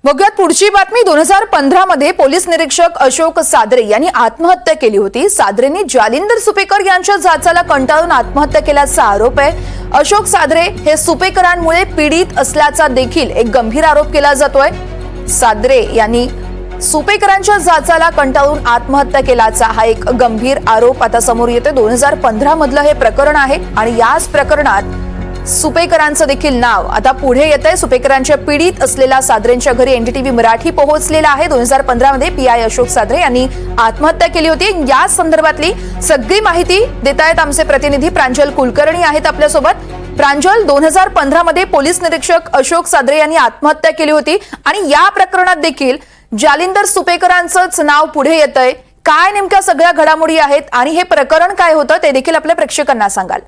बघूयात पुढची बातमी। 2015 मध्ये पोलीस निरीक्षक अशोक सादरे यांनी आत्महत्या केली होती। सादरेंनी जालिंदर सुपेकर यांच्या जाचाला कंटाळून आत्महत्या केल्याचा आरोप आहे। अशोक सादरे हे सुपेकरांमुळे पीडित असल्याचा देखील एक गंभीर आरोप केला जातोय। सादरे यांनी सुपेकरांच्या जाचाला कंटाळून आत्महत्या केल्याचा हा एक गंभीर आरोप आता समोर येतोय। 2015 मधलं हे प्रकरण आहे आणि याच प्रकरणात सुपेकरांचं देखील नाव आता पुढे येतंय। सुपेकरांच्या पीडित असलेल्या सादरेंच्या घरी एनडीटीव्ही मराठी पोहोचलेला आहे। 2015 मध्ये पीआय अशोक सादरे यांनी आत्महत्या केली होती। या संदर्भातली सगळी माहिती देतायत आमचे प्रतिनिधी प्रांजल कुलकर्णी आहेत आपल्या सोबत। प्रांजल, 2015 मध्ये पोलीस निरीक्षक अशोक सादरे यांनी आत्महत्या केली होती आणि या प्रकरणात देखील जालिंदर सुपेकरांचंच नाव पुढे येतंय। काय नेमक्या सगळ्या घडामोडी आहेत आणि हे प्रकरण काय होतं ते देखील आपल्या प्रेक्षकांना सांगाल?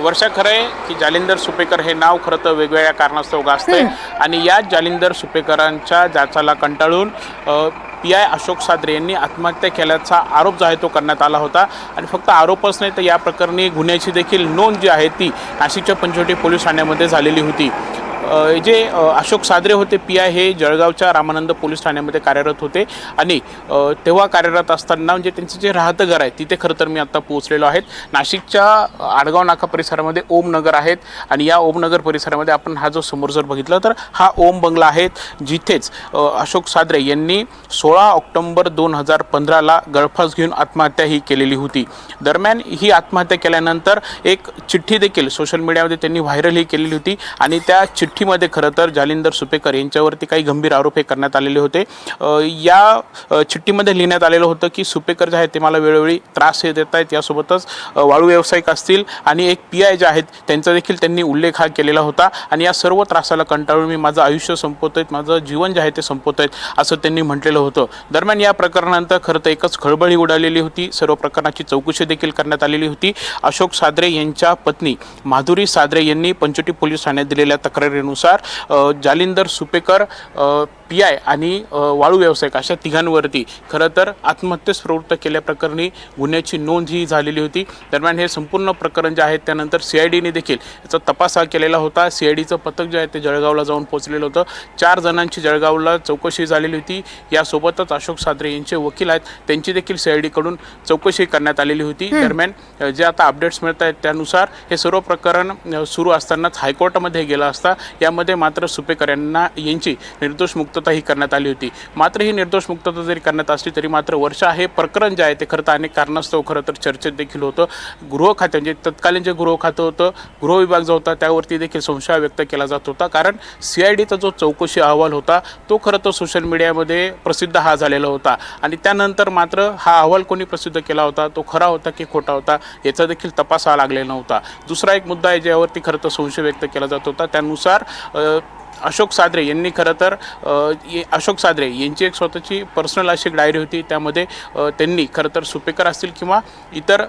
वर्षा, खरं आहे की जालिंदर सुपेकर हे नाव खरं तर वेगवेगळ्या कारणास्तव गाजतंय आणि या जालिंदर सुपेकरांच्या जाचाला कंटाळून पीआय अशोक सादरे यांनी आत्महत्या केल्याचा आरोप जो आहे तो करण्यात आला होता। आणि फक्त आरोपच नाही तर या प्रकरणी गुन्ह्याची देखील नोंद जी आहे ती नाशिकच्या पंचवटी पोलीस ठाण्यामध्ये झालेली होती। जे अशोक सादरे होते पीआय हे जळगावच्या रामानंद पोलीस ठाण्यामध्ये कार्यरत होते आणि तेव्हा कार्यरत असताना म्हणजे त्यांचं जे राहतं घर आहे तिथे खरं तर मी आता पोहोचलेलो आहे। नाशिकच्या आडगाव नाका परिसरामध्ये ओम नगर आहेत आणि या ओम नगर परिसरामध्ये आपण हा जो समोर जर बघितलं तर हा ओम बंगला आहे, जिथेच अशोक सादरे यांनी 16 ऑक्टोबर 2015ला गळफास घेऊन आत्महत्या ही केलेली होती। दरम्यान ही आत्महत्या केल्यानंतर एक चिठ्ठी देखील सोशल मीडियामध्ये त्यांनी व्हायरल ही केलेली होती आणि त्या चिठ्ठीमध्ये खरं तर जालिंदर सुपेकर यांच्यावरती काही गंभीर आरोप हे करण्यात आलेले होते। या चिठ्ठीमध्ये लिहिण्यात आलेलं होतं की सुपेकर जे आहेत ते मला वेळोवेळी त्रास हे देत आहेत, यासोबतच वाळू व्यावसायिक असतील आणि एक पीआय जे आहेत त्यांचा देखील त्यांनी उल्लेख हा केलेला होता आणि या सर्व त्रासाला कंटाळून मी माझं आयुष्य संपवतोय, माझं जीवन जे आहे ते संपवतोय असं त्यांनी म्हटलेलं होतं। दरम्यान या प्रकरणानंतर खरं तर एकच खळबळी उडालेली होती। सर्व प्रकरणाची चौकशी देखील करण्यात आलेली होती। अशोक सादरे यांच्या पत्नी माधुरी सादरे यांनी पंचवटी पोलीस ठाण्यात दिलेल्या तक्रारीनुसार जालिंदर सुपेकर, पीआय आणि वाळू व्यावसायिक अशा तिघांवरती खरं तर आत्महत्येस प्रवृत्त केल्याप्रकरणी गुन्ह्याची नोंद ही झालेली होती। दरम्यान हे संपूर्ण प्रकरण जे आहे त्यानंतर सीआयडीने देखील याचा तपास हा केलेला होता। सीआयडीचं पथक जे आहे ते जळगावला जाऊन पोहोचलेलं होतं। 4 जणांची जळगावला चौकशी झालेली होती। यासोबतच अशोक सादरे यांचे वकील आहेत त्यांची देखील सीआयडीकडून चौकशी करण्यात आलेली होती। दरम्यान जे आता अपडेट्स मिळत आहेत त्यानुसार हे सर्व प्रकरण सुरू असतानाच हायकोर्टामध्ये गेलं असता यामध्ये मात्र सुपेकर यांची निर्दोष मुक्तता ही करण्यात आली होती। मात्र ही निर्दोष मुक्तता जरी करण्यात असली तरी मात्र वर्षा हे प्रकरण जे आहे ते खरं तर अनेक कारणास्तव खरं तर चर्चेत देखील होतं। गृह खाते म्हणजे तत्कालीन जे गृह खातं होतं, गृह विभाग जो होता त्यावरती देखील संशय व्यक्त केला जात होता, कारण सीआयडीचा जो चौकशी अहवाल होता तो खरं तर सोशल मीडियामध्ये प्रसिद्ध हा झालेला होता आणि त्यानंतर मात्र हा अहवाल कोणी प्रसिद्ध केला होता, तो खरा होता की खोटा होता याचा देखील तपास हा लागलेला नव्हता। दुसरा एक मुद्दा आहे ज्यावरती खरं तर संशय व्यक्त केला जात होता, त्यानुसार अशोक सादरे यांनी खरं तर अशोक सादरे यांची एक स्वतःची पर्सनल अशी डायरी होती, त्यामध्ये त्यांनी खरं तर सुपेकर असतील किंवा इतर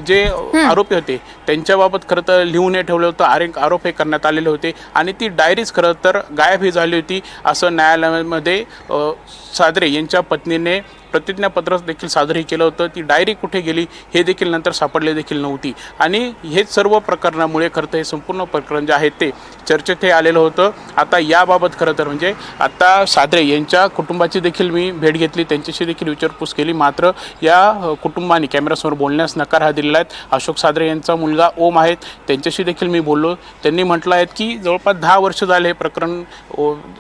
जे आरोपी होते त्यांच्याबाबत खरं तर लिहून हे ठेवलं होतं। अनेक आरोप हे करण्यात आलेले होते आणि ती डायरीज खरं तर गायब ही झाली होती असं न्यायालयामध्ये सादरे यांच्या पत्नीने प्रतिज्ञापत्र देखील सादर केलं होतं। ती डायरी कुठे गेली हे देखील नंतर सापडले देखील नव्हती आणि हेच सर्व प्रकरणामुळे खरं तर हे संपूर्ण प्रकरण जे आहे ते चर्चेत हे आलेलं होतं। आता याबाबत खरं तर म्हणजे आता सादरे यांच्या कुटुंबाची देखील मी भेट घेतली, त्यांच्याशी देखील विचारपूस केली, मात्र या कुटुंबाने कॅमेऱ्यासमोर बोलण्यास नकार हा दिलेला आहे। अशोक सादरे यांचा मुलगा ओम आहेत, त्यांच्याशी देखील मी बोललो। त्यांनी म्हटलं आहे की जवळपास 10 वर्ष झाले हे प्रकरण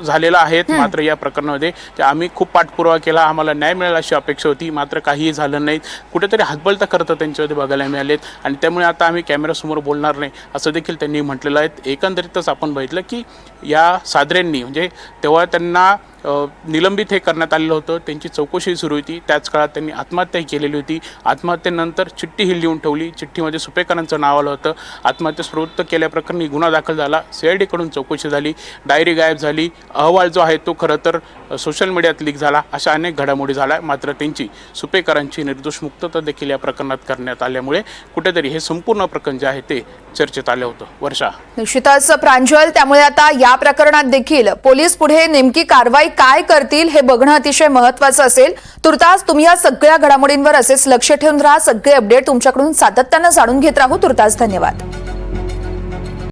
झालेलं आहे, मात्र या प्रकरणामध्ये आम्ही खूप पाठपुरावा केला, आम्हाला न्याय मिळाला अशी अपेक्षा होती, मात्र काहीही झालं नाही। कुठेतरी हातबलता करता त्यांच्यामध्ये बघायला मिळालेत आणि त्यामुळे आता आम्ही कॅमेऱ्यासमोर बोलणार नाही असं देखील त्यांनी म्हटलेलं आहे। एकंदरीतच आपण बघितलं की या सादरेंनी म्हणजे तेव्हा त्यांना निलंबित हे करण्यात आलेलं होतं, त्यांची चौकशी सुरू होती, त्याच काळात त्यांनी आत्महत्या केलेली होती। आत्महत्येनंतर चिठ्ठी ही लिहून ठेवली, चिठ्ठीमध्ये सुपेकरांचं नाव आलं होतं। आत्महत्येस प्रवृत्त केल्याप्रकरणी गुन्हा दाखल झाला, सीआयडीकडून चौकशी झाली, डायरी गायब झाली, अहवाल जो आहे तो खरं तर सोशल मीडियात लीक झाला, अशा अनेक घडामोडी झाल्या। मात्र त्यांची सुपेकरांची निर्दोष मुक्तता देखील या प्रकरणात करण्यात आल्यामुळे कुठेतरी हे संपूर्ण प्रकरण जे आहे ते चर्चेत आलं होतं। वर्षा, निश्चितच प्रांजल, त्यामुळे आता या प्रकरणात देखील पोलीस पुढे नेमकी कारवाई काय करतील हे बघणं अतिशय महत्त्वाचं असेल। तुर्तास तुम्ही या सगळ्या घडामोडींवर असेच लक्ष ठेवून राहा, सगळे अपडेट तुमच्याकडून सातत्याने जाणून घेत राहू। तुर्तास धन्यवाद।